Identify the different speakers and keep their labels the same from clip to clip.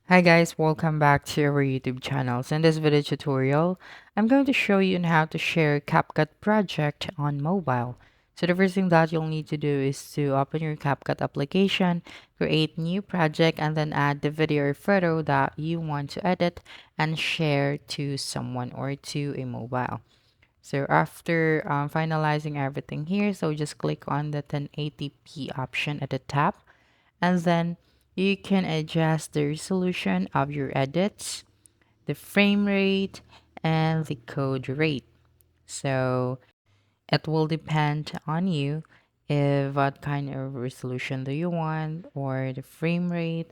Speaker 1: Hi guys, welcome back to our YouTube channel. So in this video tutorial, I'm going to show you on how to share CapCut project on mobile. So the first thing that you'll need to do is to open your CapCut application, create new project, and then add the video or photo that you want to edit and share to someone or to a mobile. So after finalizing everything here, so just click on the 1080p option at the top, and then you can adjust the resolution of your edits, the frame rate, and the code rate. So it will depend on you if what kind of resolution do you want, or the frame rate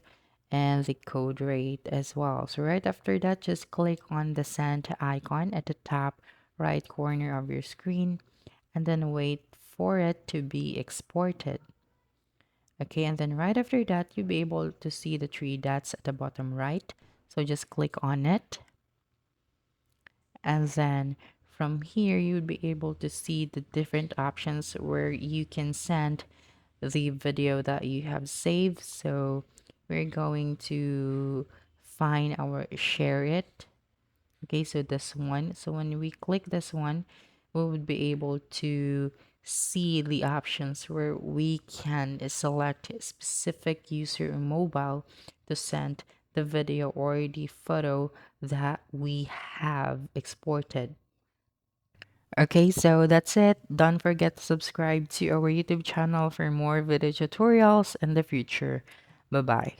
Speaker 1: and the code rate as well. So right after that, just click on the send icon at the top right corner of your screen, and then wait for it to be exported. Okay, and then right after that, you'll be able to see the three dots at the bottom right. So just click on it. And then from here, you would be able to see the different options where you can send the video that you have saved. So we're going to find our share it. Okay, so this one. So when we click this one, we would be able to see the options where we can select a specific user mobile to send the video or the photo that we have exported. Okay, so that's it. Don't forget to subscribe to our YouTube channel for more video tutorials in the future. Bye bye.